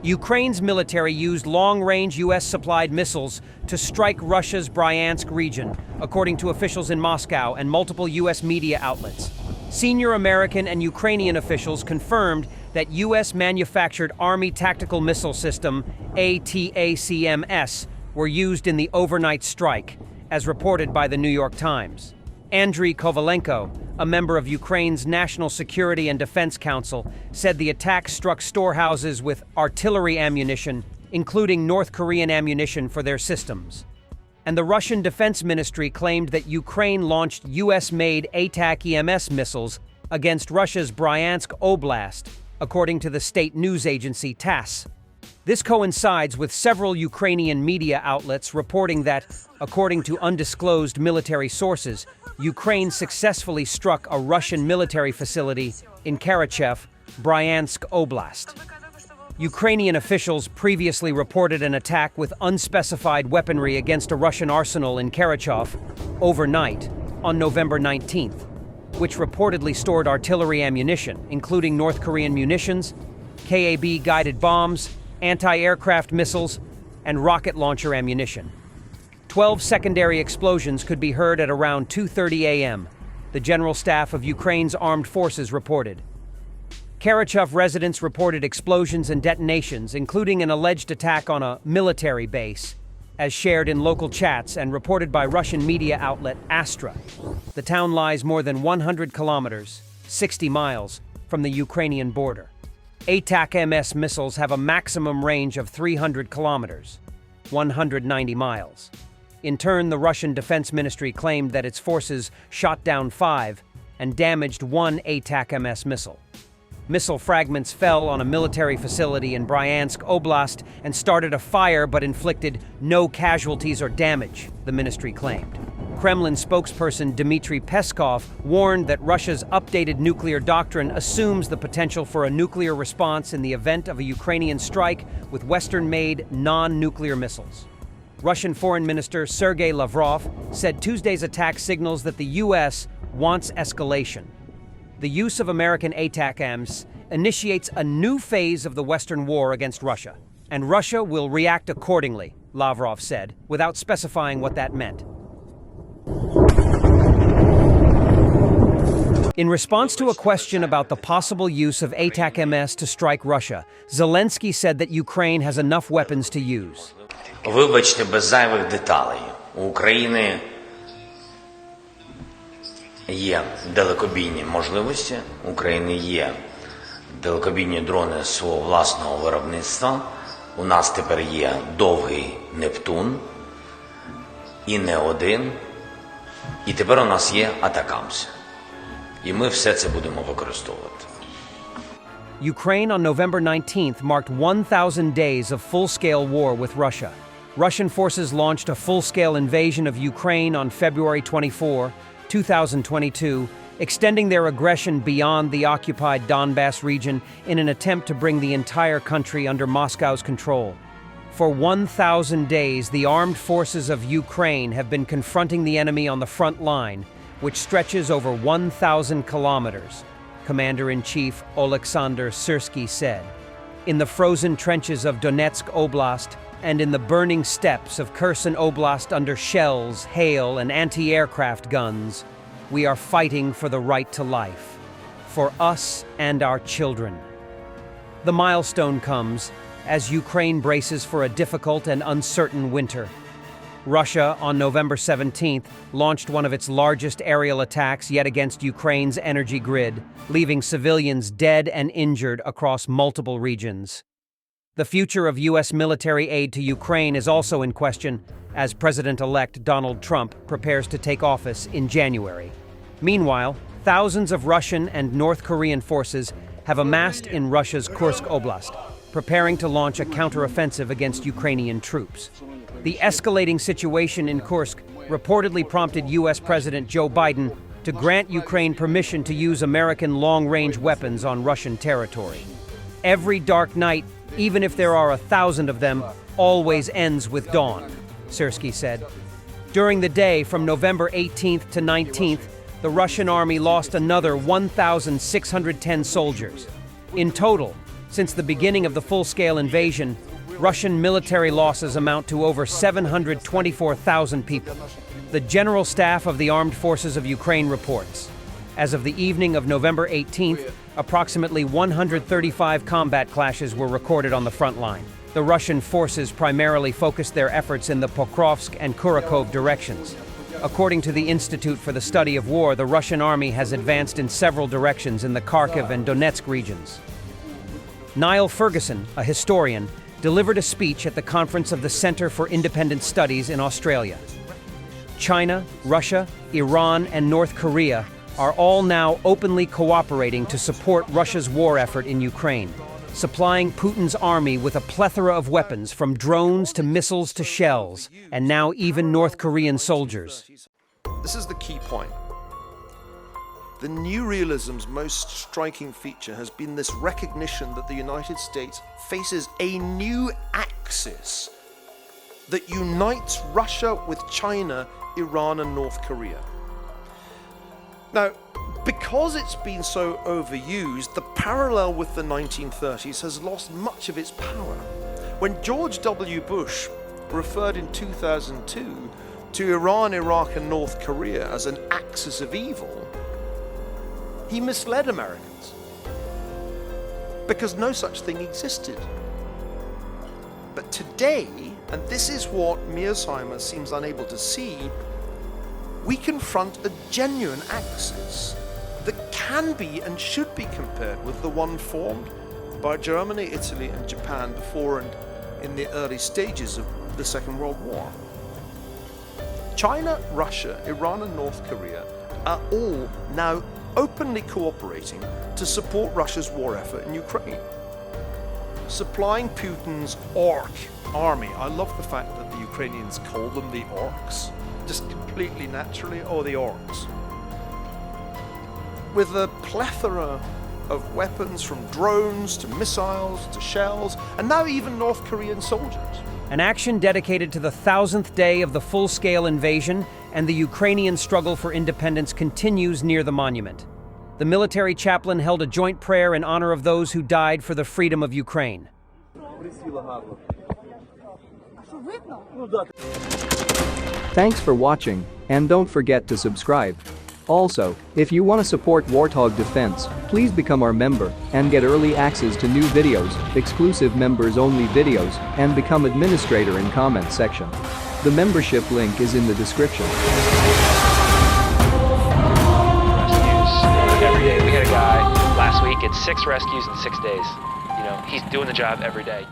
Ukraine's military used long-range U.S.-supplied missiles to strike Russia's Bryansk region, according to officials in Moscow and multiple U.S. media outlets. Senior American and Ukrainian officials confirmed that U.S.-manufactured Army Tactical Missile System, Atacms, were used in the overnight strike, as reported by the New York Times. Andriy Kovalenko, a member of Ukraine's National Security and Defense Council, said the attack struck storehouses with artillery ammunition, including North Korean ammunition for their systems. And the Russian Defense Ministry claimed that Ukraine launched US-made Atacms missiles against Russia's Bryansk Oblast, according to the state news agency TASS. This coincides with several Ukrainian media outlets reporting that, according to undisclosed military sources, Ukraine successfully struck a Russian military facility in Karachev, Bryansk Oblast. Ukrainian officials previously reported an attack with unspecified weaponry against a Russian arsenal in Karachev overnight on November 19th, which reportedly stored artillery ammunition, including North Korean munitions, KA-B-guided bombs, anti-aircraft missiles, and rocket launcher ammunition. 12 secondary explosions could be heard at around 2:30 a.m., the General Staff of Ukraine's armed forces reported. Karachev residents reported explosions and detonations, including an alleged attack on a military base, as shared in local chats and reported by Russian media outlet Astra. The town lies more than 100 kilometers, 60 miles, from the Ukrainian border. Atacms missiles have a maximum range of 300 kilometers, 190 miles. In turn, the Russian Defense Ministry claimed that its forces shot down 5 and damaged 1 Atacms missile. Missile fragments fell on a military facility in Bryansk Oblast and started a fire but inflicted no casualties or damage, the ministry claimed. Kremlin spokesperson Dmitry Peskov warned that Russia's updated nuclear doctrine assumes the potential for a nuclear response in the event of a Ukrainian strike with Western-made non-nuclear missiles. Russian Foreign Minister Sergei Lavrov said Tuesday's attack signals that the U.S. wants escalation. The use of American Atacms initiates a new phase of the Western war against Russia, and Russia will react accordingly, Lavrov said, without specifying what that meant. In response to a question about the possible use of Atacms to strike Russia, Zelensky said that Ukraine has enough weapons to use. Вибачте, без зайвих деталей. У України є далекобійні можливості, у України є далекобійні дрони свого власного виробництва. У нас тепер є довгий Нептун, і не один. І тепер у нас є Atacms. І ми все це будемо використовувати. Ukraine on November 19th marked 1,000 days of full-scale war with Russia. Russian forces launched a full-scale invasion of Ukraine on February 24, 2022, extending their aggression beyond the occupied Donbass region in an attempt to bring the entire country under Moscow's control. For 1,000 days, the armed forces of Ukraine have been confronting the enemy on the front line, which stretches over 1,000 kilometers, Commander-in-Chief Oleksandr Syrsky said. In the frozen trenches of Donetsk Oblast and in the burning steppes of Kherson Oblast under shells, hail, and anti-aircraft guns, we are fighting for the right to life, for us and our children. The milestone comes as Ukraine braces for a difficult and uncertain winter. Russia, on November 17th, launched one of its largest aerial attacks yet against Ukraine's energy grid, leaving civilians dead and injured across multiple regions. The future of U.S. military aid to Ukraine is also in question as President-elect Donald Trump prepares to take office in January. Meanwhile, thousands of Russian and North Korean forces have amassed in Russia's Kursk Oblast, preparing to launch a counteroffensive against Ukrainian troops. The escalating situation in Kursk reportedly prompted U.S. President Joe Biden to grant Ukraine permission to use American long-range weapons on Russian territory. Every dark night, even if there are 1,000 of them, always ends with dawn, Syrsky said. During the day from November 18th to 19th, the Russian army lost another 1,610 soldiers. In total, Since the beginning of the full-scale invasion, Russian military losses amount to over 724,000 people. The General Staff of the Armed Forces of Ukraine reports. As of the evening of November 18th, approximately 135 combat clashes were recorded on the front line. The Russian forces primarily focused their efforts in the Pokrovsk and Kurakov directions. According to the Institute for the Study of War, the Russian army has advanced in several directions in the Kharkiv and Donetsk regions. Niall Ferguson, a historian, delivered a speech at the conference of the Center for Independent Studies in Australia. China, Russia, Iran, and North Korea are all now openly cooperating to support Russia's war effort in Ukraine, supplying Putin's army with a plethora of weapons from drones to missiles to shells, and now even North Korean soldiers. This is the key point. The new realism's most striking feature has been this recognition that the United States faces a new axis that unites Russia with China, Iran, and North Korea. Now, because it's been so overused, the parallel with the 1930s has lost much of its power. When George W. Bush referred in 2002 to Iran, Iraq, and North Korea as an axis of evil, he misled Americans, because no such thing existed. But today, and this is what Mearsheimer seems unable to see, we confront a genuine axis that can be and should be compared with the one formed by Germany, Italy, and Japan before and in the early stages of the Second World War. China, Russia, Iran, and North Korea are all now openly cooperating to support Russia's war effort in Ukraine, supplying Putin's orc army. I love the fact that the Ukrainians call them the orcs, just completely naturally, or the orcs, with a plethora of weapons from drones to missiles to shells, and now even North Korean soldiers. An action dedicated to the 1,000th day of the full-scale invasion and the Ukrainian struggle for independence continues near the monument. The military chaplain held a joint prayer in honor of those who died for the freedom of Ukraine. Thanks for watching, and don't forget to subscribe. Also, if you want to support Warthog Defense, please become our member and get early access to new videos, exclusive members-only videos, and become administrator in comment section. The membership link is in the description. Rescues every day. We had a guy last week at 6 rescues in 6 days. You know, he's doing the job every day.